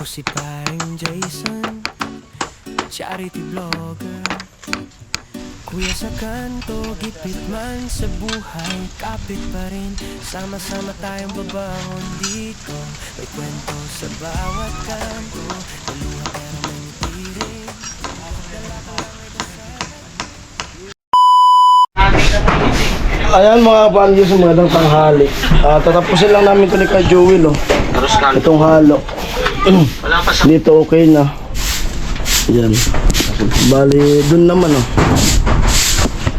Ako si paring Jason, charity vlogger. Kuya sa kanto, gipit man sa buhay, kapit pa rin. Sama-sama tayong babangon dito. May kwento sa bawat kanto, naluha pero may ngiti rin. Ayan mga pangyos, magandang tanghali. Tatapusin lang namin ito ni Ka Joel, oh. Itong halo. Dito okay na. Yan. Bali, dun naman, oh.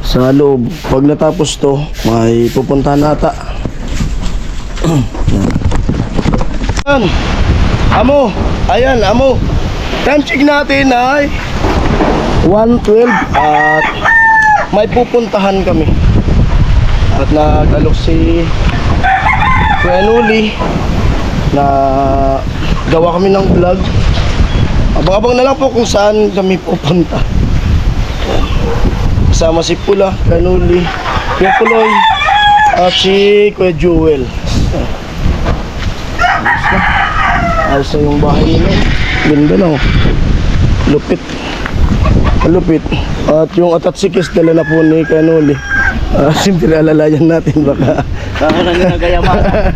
Sa loob. Pag natapos to, may pupuntahan nata. Yan. Amo. Ayan, amo. Time check natin ay 1:12 at may pupuntahan kami. At nag-alok si Kuya Nuli na gawa kami ng vlog. Abang-abang na lang po kung saan kami pupunta. Kasama si Pula, Kuya Nuli, Kuya Puloy, at si Kuya Joel. Ayos na yung bahay nila. Ganda na, oh. Lupit. Malupit. At yung atatsikis dala na po ni Kuya Nuli. Siyempre alalayan natin baka Kakaroon ng kayamanan.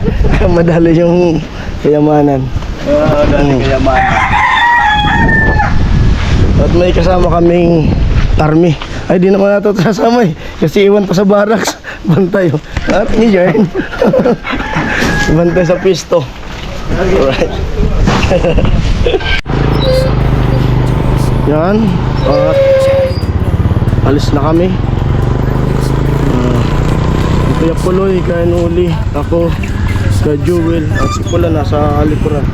madali yung kayamanan. Kayamanan. At may kasama kaming army. Ay di naman nato kasama eh. Kasi iwan pa sa barracks. Bantay oh. At ni Jern. Bantay sa pisto. Alright. Yan. At alis na kami. Kuya Puloy, Kuya Nuli, ako, Kuya Joel, at si Pula nasa alikuran.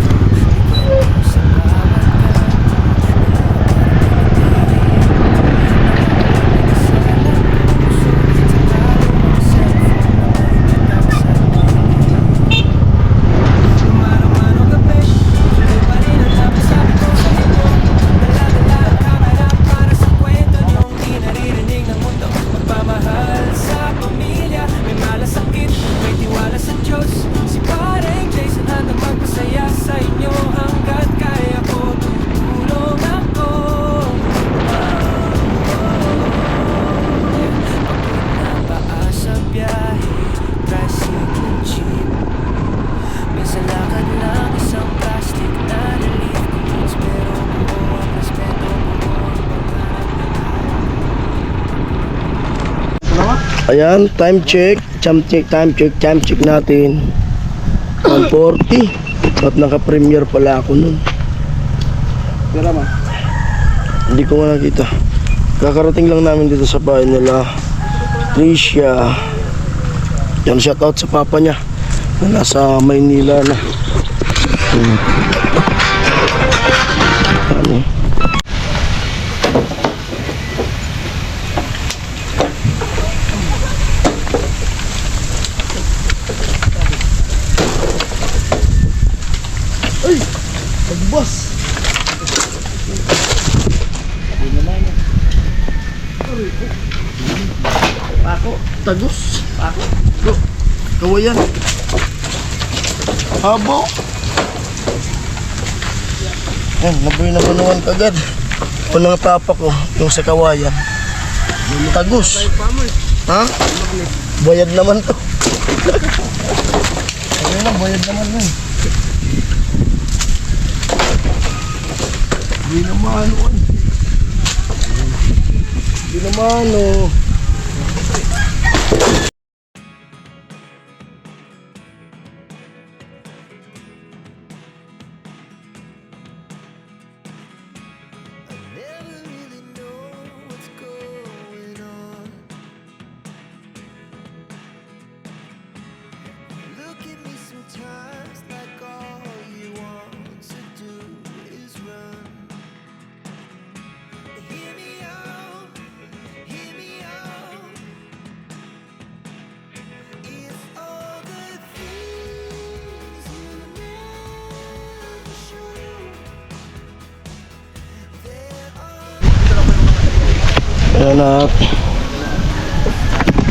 Ayan, time check natin 1:40 at naka-premiere pala ako nun. Hindi ko nga nakita. Kakarating lang namin dito sa bahay nila Tricia. Yan, shoutout sa papa niya na nasa Maynila na. Ano? Boss. Pako, tagus. Pako. Go. Kawayan. Habo. Yan, nabuhay na manuwan kagad. Unang tapak ko, yung sa kawayan. Tagus. Ha? Bayad naman to. Ayun, bayad naman nun. Hindi naman, hindi naman, oh. Ayan at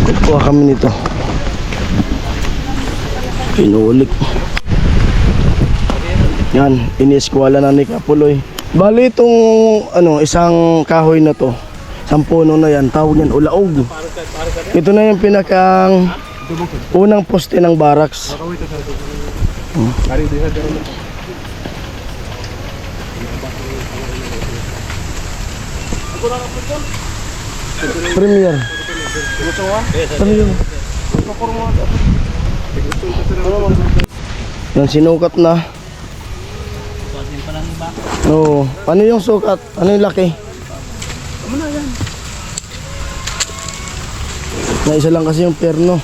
kukuha kami nito. Pinulik. Yan, inieskwala na ni Kapuloy. Bali itong isang kahoy na to, isang puno na yan, tawag yan ulaog. Ito na yung pinakang unang poste ng barracks. Premier. Ano yun? Yan, sinukat na. Oo. Ano yung sukat? Ano yung laki? Na isa lang kasi yung perno.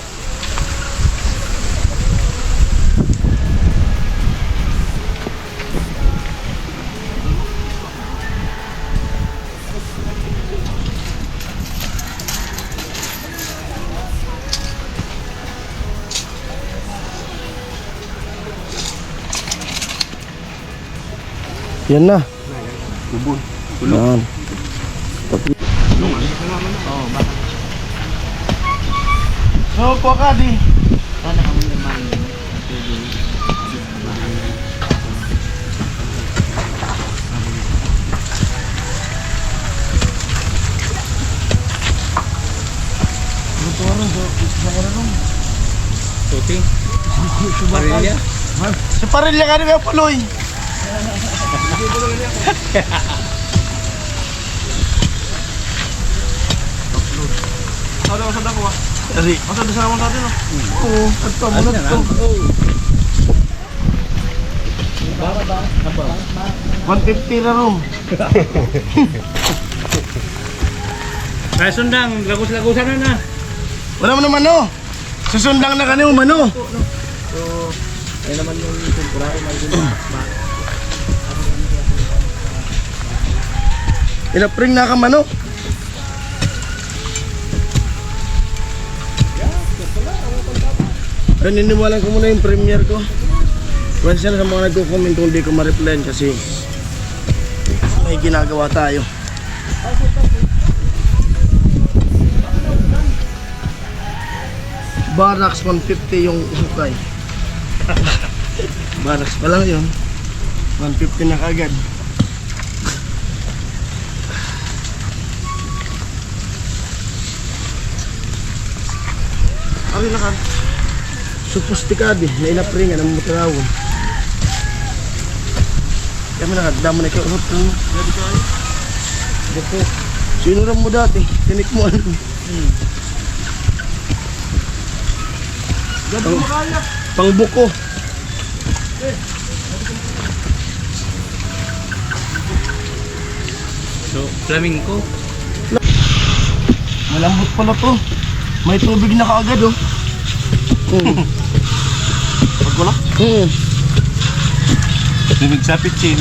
Yan na. Yan. So, po ka di. Sa parilya ka rin Puloy. Ada usah ko. Dari, masa di sana tadi no? Oo, ato mo na to. 150 na rom. Kaya sundang, lagus-lagusan na. Wala mo naman no. Susundang na kanimo mano. Ay naman yung temporary Inapring na ka mano. Naniniwalan ko muna yung premiere ko. Question sa mga nagko-comment kung di ko ma-replyan kasi may ginagawa tayo. Barracks 150 yung usukay. Barracks pa lang yun. 150 na kaagad. Ari na ka. Supustikadi, na inapringan ang mutarawon. Kaya mo nakadama na kayo urot ka mo. Buko. Sinuram mo dati, tinik mo ano. Pang buko. So, flamingo. Malambot pala to. May tubig na kaagad oh. Pagkulak? Bibig sa pitsin.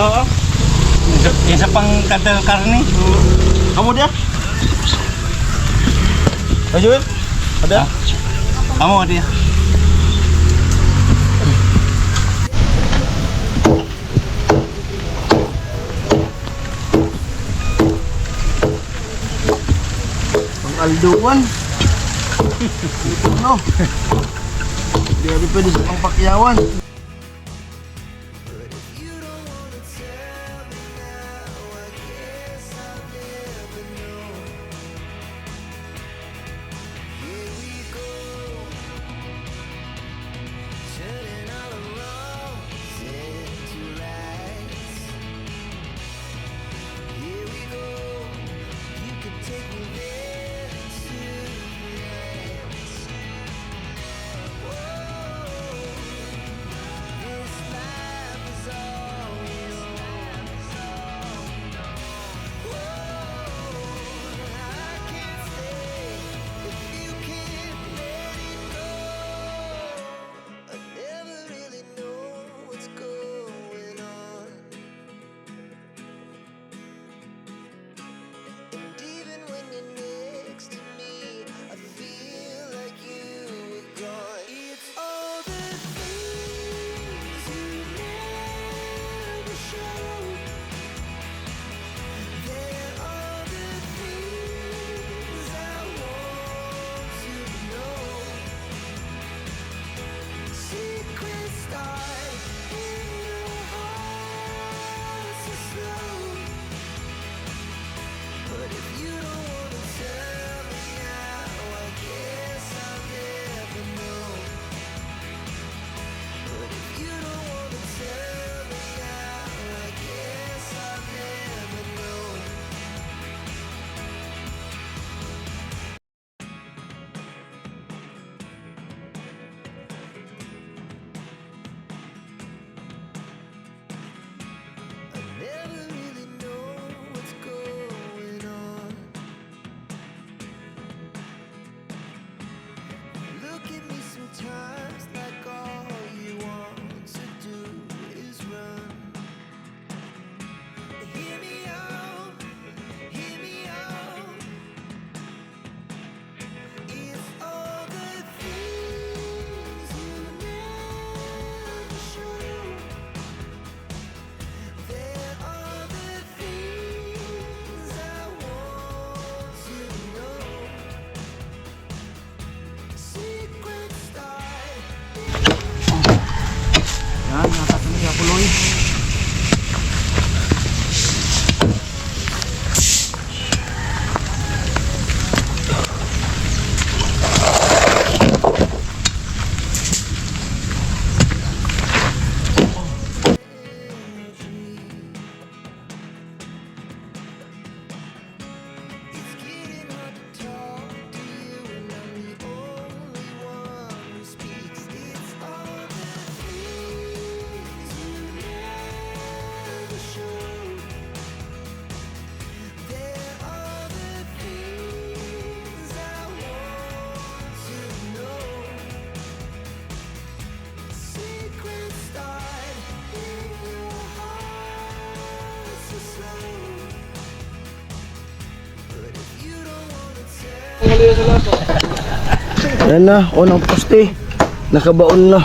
Oo. Isa pang kadal karne. Kamu dia? Ayo. Ada? Kamu dia. Pang alduan. Ito no. Di abi pwede sa pang pakyawan. Ayan na, unang poste. Nakabaon na.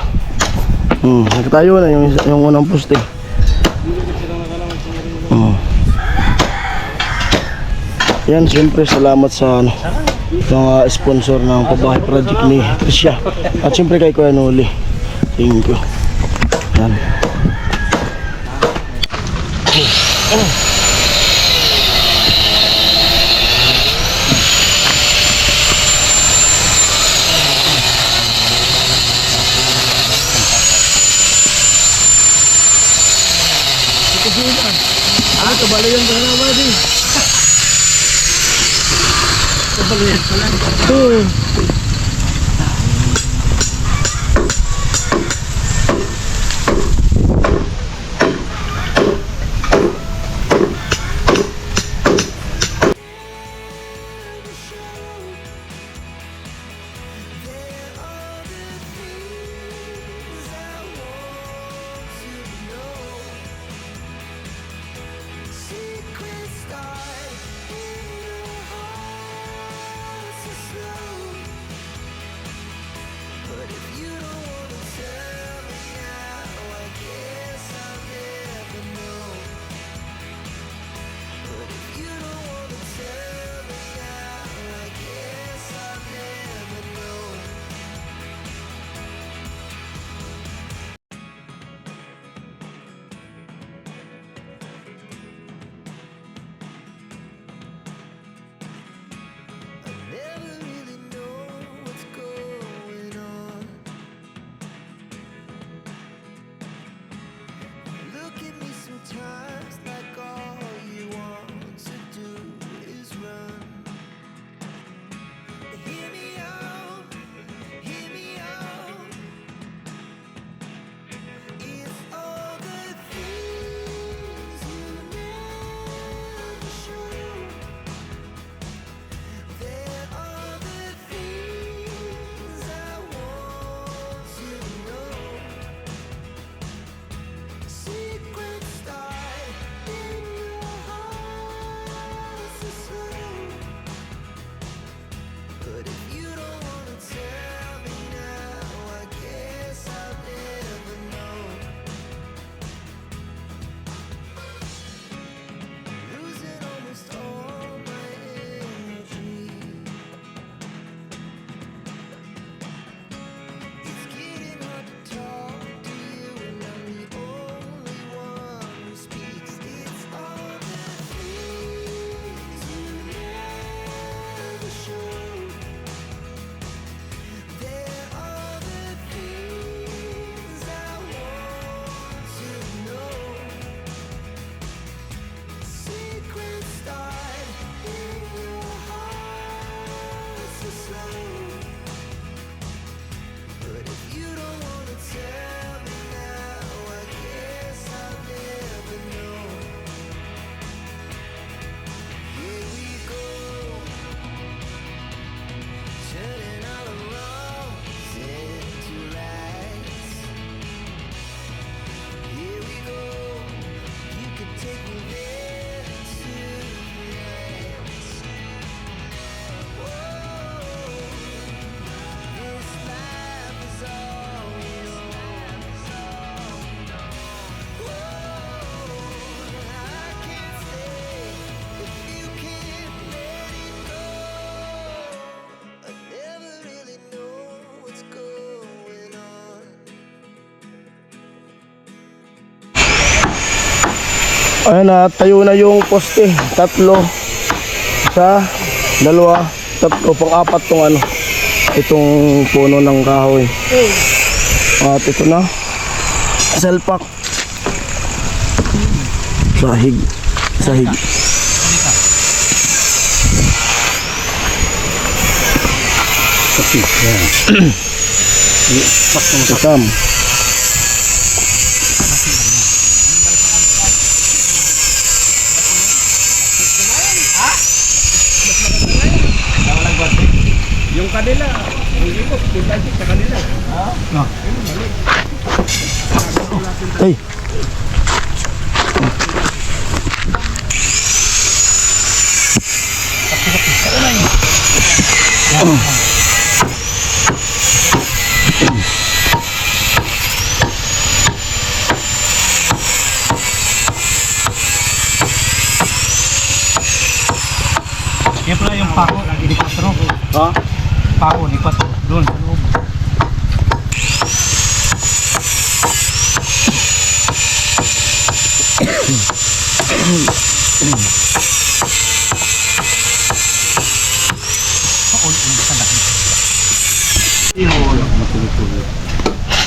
Nakatayo na yung unang poste. Yan, siyempre salamat sa mga sponsor ng pabahay project ni Tricia. At siyempre kay Kuya Noli. Thank you. Yan. Ano, kabalayan ka na ba di? Kabalayan ka lang. Ayan na, tayo na yung poste. 3. 1, 2, 3, pang-4 tong itong puno ng kahoy. At ito na, salpak. Sahig. Sakam. Yung kanila, hindi ko, pinagin sa kanila. Ay. Yan pala yung pako, di 4. Ha? Pako, di 4. Doon, sa loob.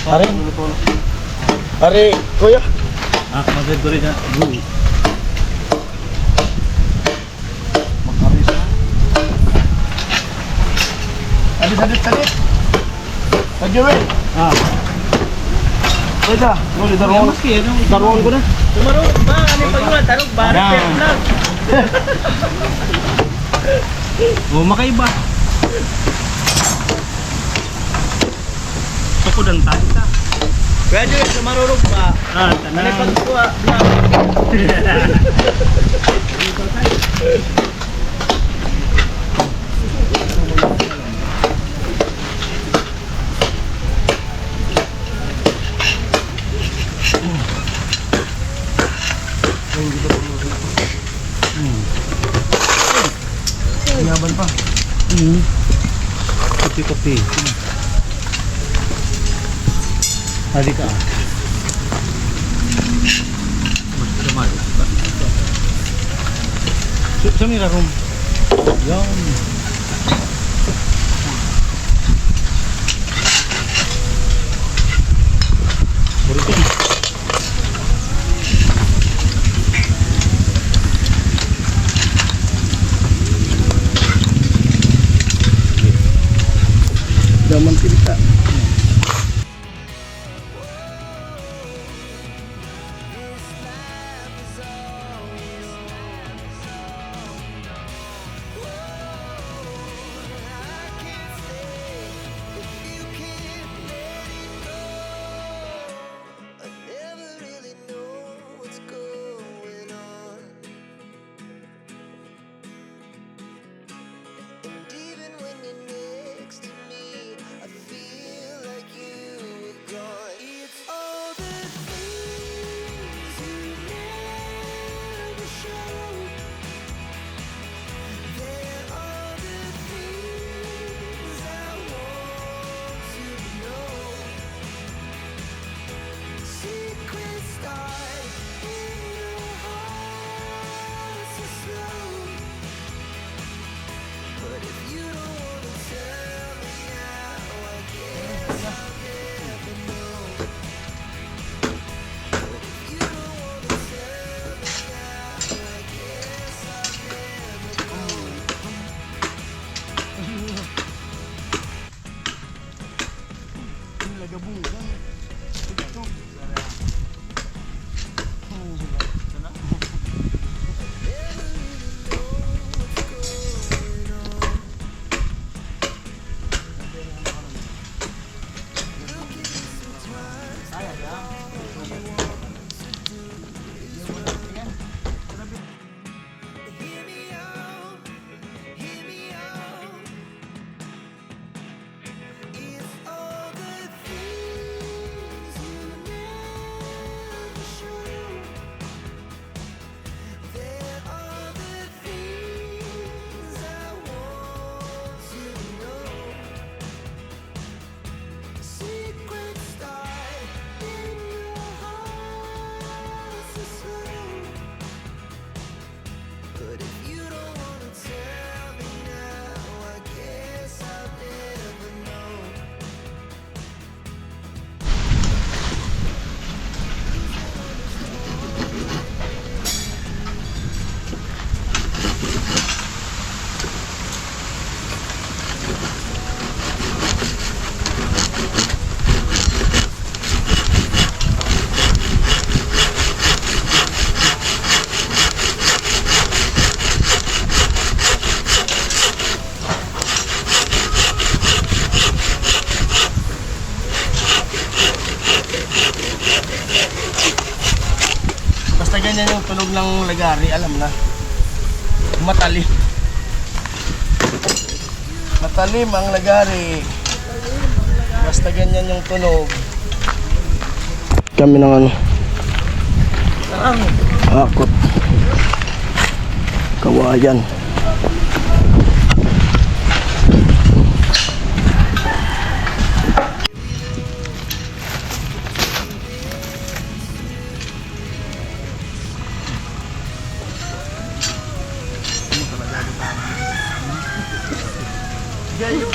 Are. Are, kuya. Ah, maganda rin na. Salit. Kajuel. Ah, Kuya, muli daron. Daron ko na. Tumarong ba? Ano yung pagluwan? Tarong ba? Yan. Repet lang. oh, makaiba. Tukod ang tali ka. Kaya Joel, tumarong ba? Ah, Ano yung pagkuha? Yaban pa. Kopi-kopi. Tadi ka. Mas damay. Sa mira rum. Yan. Buritin. Daman kita. ng lagari, alam na. Matalim. Matalim ang lagari. Basta ganyan yung tunog. Kami ng ano? Akot. Kawayan. Gayo.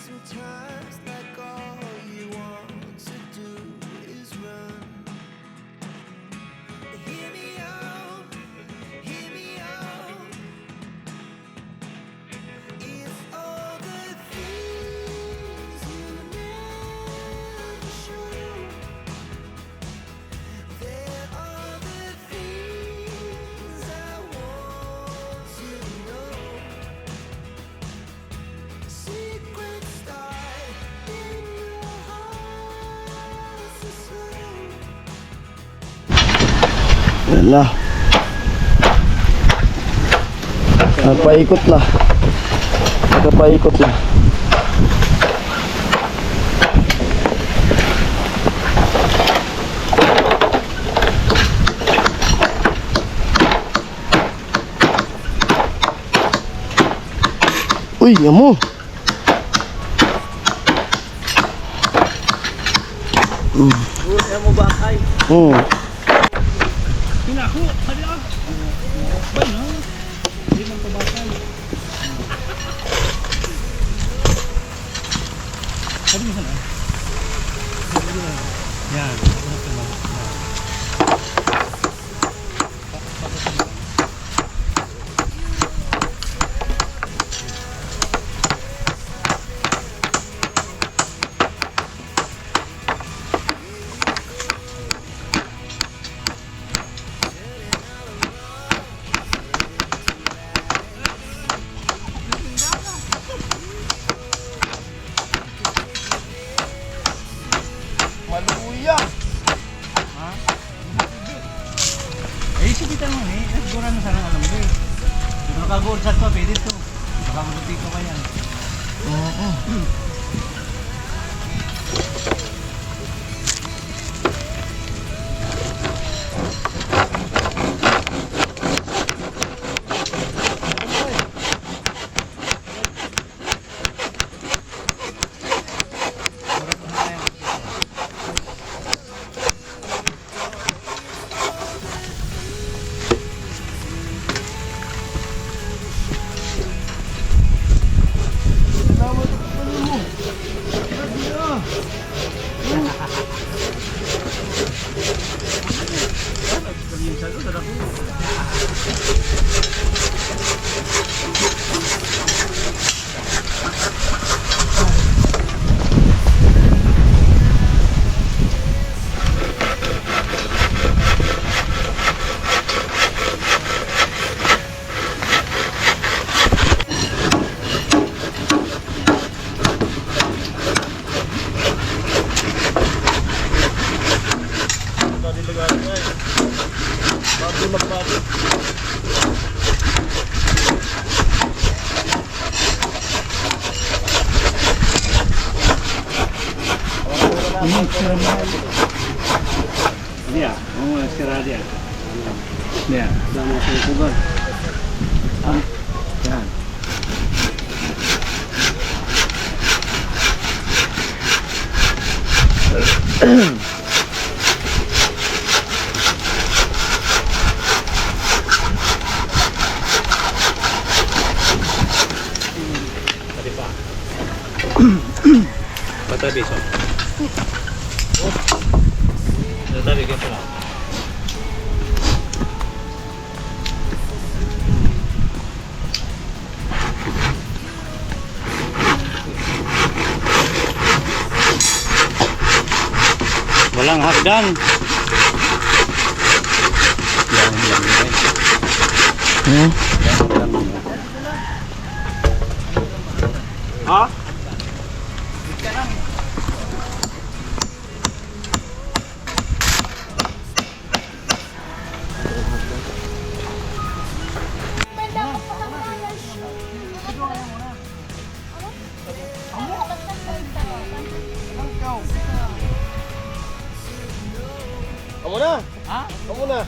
Sometimes like all you want to do is run. Hear me out, hear me out. It's all the things you never show. There are the things I want to know. Secret start in your heart so slow. Yan na. Nagpaikot na. Nagpaikot na. Uy, amo. Buhay mo ba ay? Pinako, hali ah. Bay no? Hindi man pabasay. Hali mo sana. Yan. Maluya. Eh, sipitan mo eh. Nagdura na sana alam ko eh. Pero kagod sa to, pwede to. Baka magpito ka yan. Oo. Salamat. Dia, mau istirahat dia. Dia, sudah mau kubar. Yan. Patabi so. Patabi gitu lah. Walang hagdan. Ha? Kamu na? Ha? Kamu na?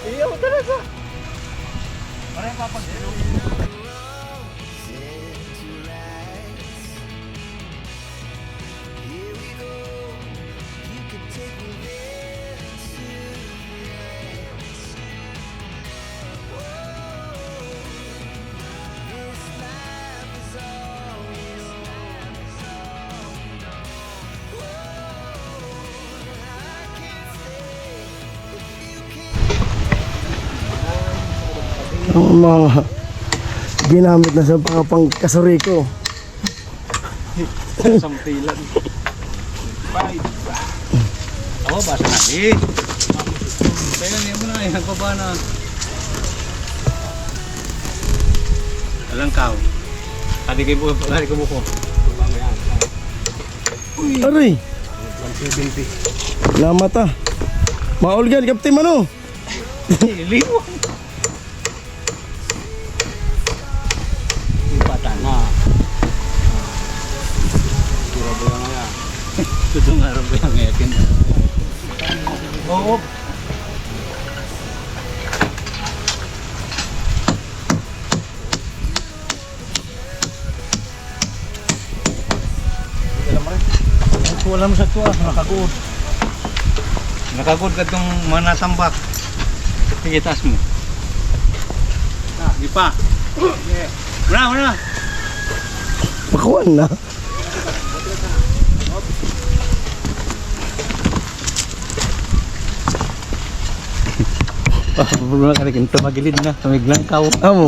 Iya, talaga. Parang papagilo. Ang mga ginamit na sa pangkasuri ko. Sampilan. Bye. Oh, basa na. Kaya niya mo na, nagpapa na. Alang kao. Hari ko buko. Aray! Salamat ah. Maulgan, Kapten Mano. Liwa. Ipatan na. Surabaya nga yan. Tudong araw ba yung yakin? Oo. Wala mo sa tuwa, nakagod. Nakagod ka itong mga nasambak. Sige, taas mo. Di pa. Muna. Pakuan na. Problema ka rin ito magilid na. Tumiglang kao. Amo.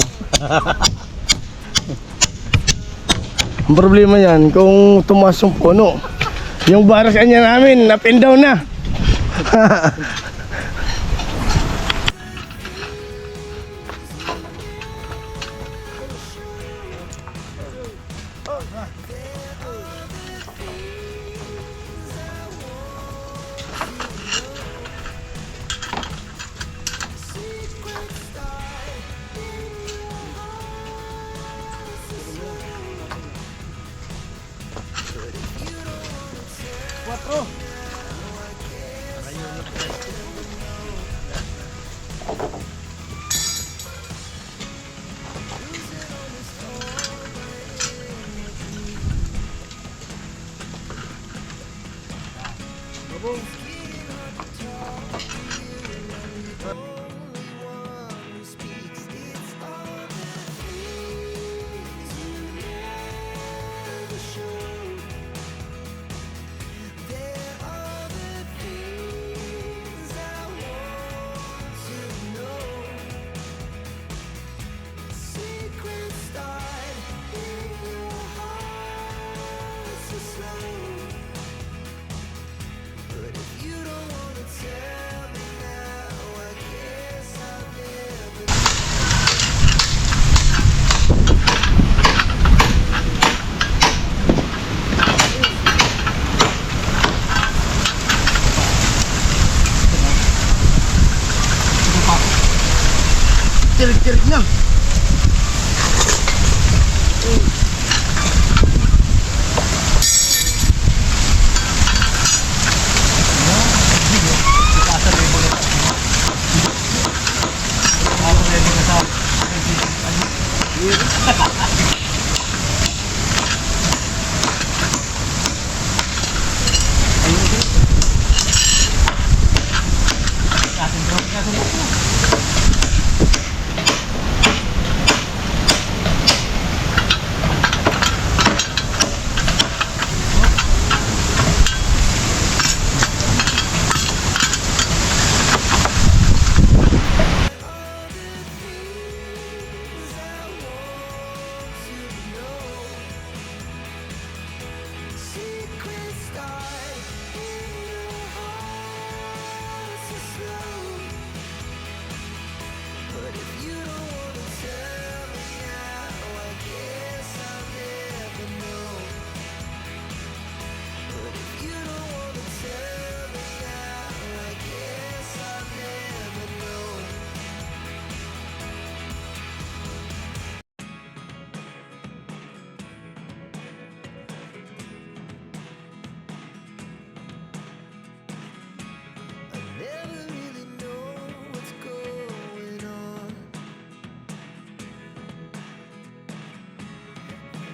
Ang problema yan, kung tumaas yung puno, yung baras kanya namin, napin down na. tirik niya. Asa rin mo na. Ako rin mo kasama. Ating drop ka sa buko. Never really know what's going on.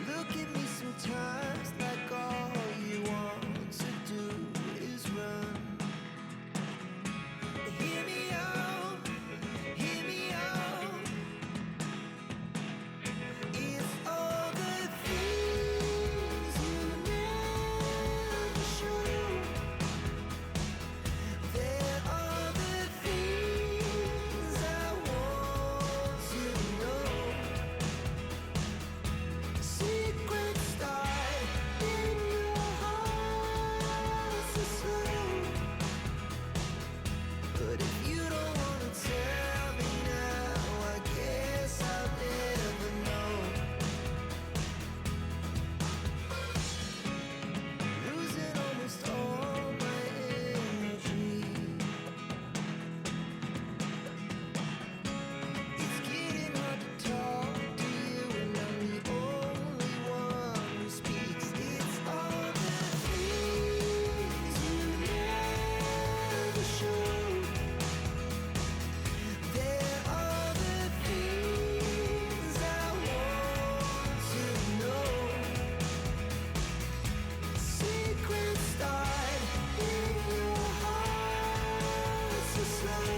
Look at me sometimes like all you want to do is run. Hear me out, hear me out. It's all the things you never show. There are the things I want to know. Secrets start in your heart so slow. But if you don't wanna tell me now, I guess I'll never know. Losing almost all my energy. It's getting hard to talk to you, and I'm the only one who speaks. It's all the things you never show. There are the things I want to know. Secrets start in your heart so slow.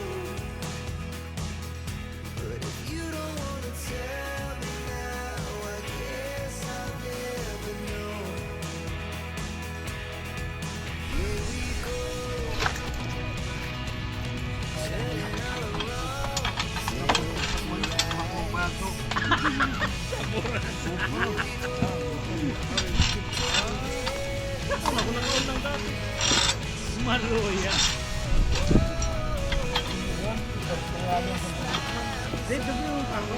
But if you don't wanna tell me now, I guess I'll never know. Here we go, turning all around. Maluya. Dito yung ako.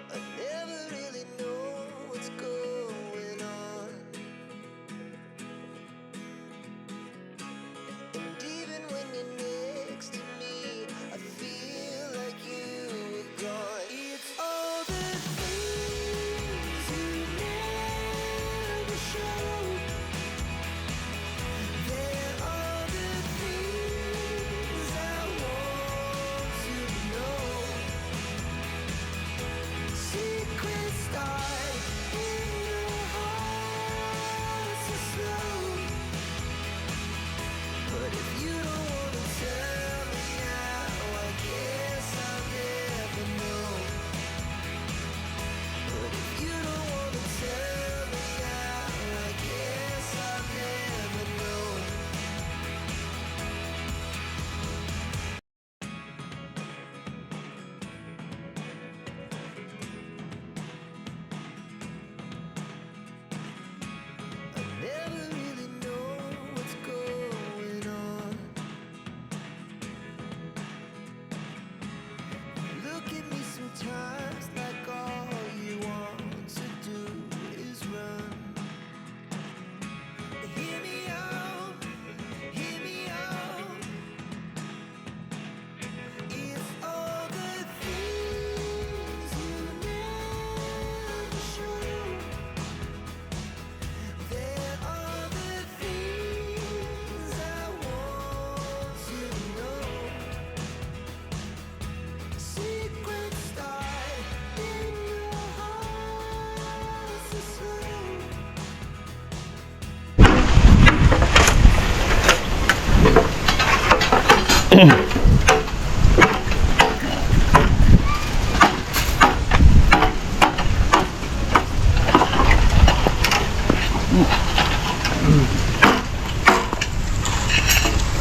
I never really know what's going on. And even when you're next to me, I feel like you were gone. It's all the things you never show.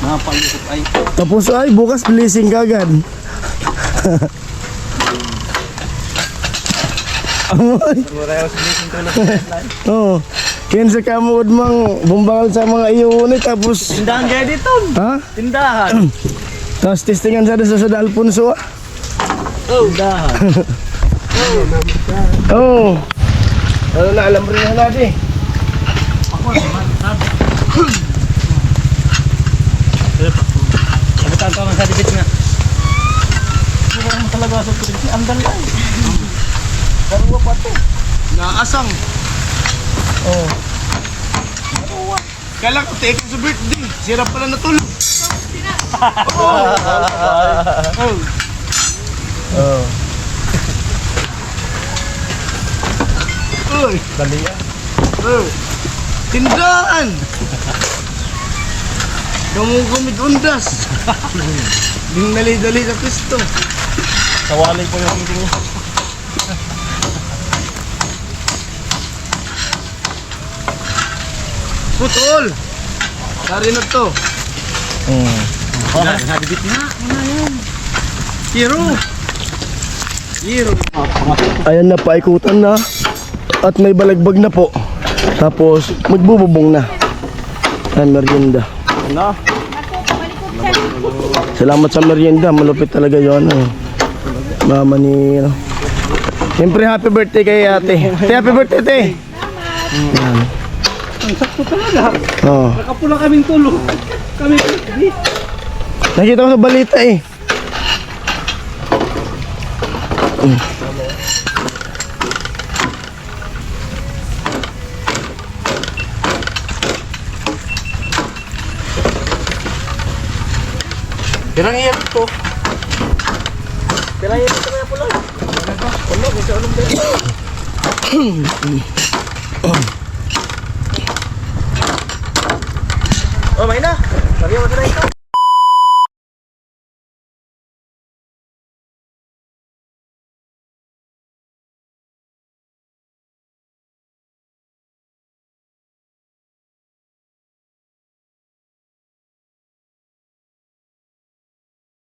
Napayukot ay. Tapos ay, bukas blessing kagad. Amoy. Murayo sa blessing tulog. Oo. Kinsa ka mo mang bumbangal sa mga iyon tapos Tindahan kaya dito. ha? Tindahan. Tapos testingan sa San Alfonso. Tindahan. Oo. Ano na alam rin na natin. Ako naman sabi. Sabitan ko man sa dibit nga. Hindi ko naman talaga sa tulig si Andal lang. Karuwa pa to. Naasang. Oh. Kala ko take sa birthday. Sira pala natulog. Oh. Uy, Dali yan. tindahan. Gumugumit undas. Ding dali-dali sa pisto. Sawalay po yung meeting niya. Putol. Dari na to. Sa dibit nga. Ano yan? Hero. Hero. Ayan na, paikutan na. At may balagbag na po. Tapos magbububong na. Ayan, merienda. Ano? Salamat sa merienda. Malupit talaga yun. Mama ni... Siyempre, happy birthday kay ate. Happy birthday, ate. Ayan. Ang sakto talaga. Oh. Nakapula kaming tulog. Kami hindi. Nakita ko sa balita eh. Pirang iyan to. Pirang iyan ito kaya pula. Wala, may sa anong dito. Oh, may na. Sabi mo ito na eh.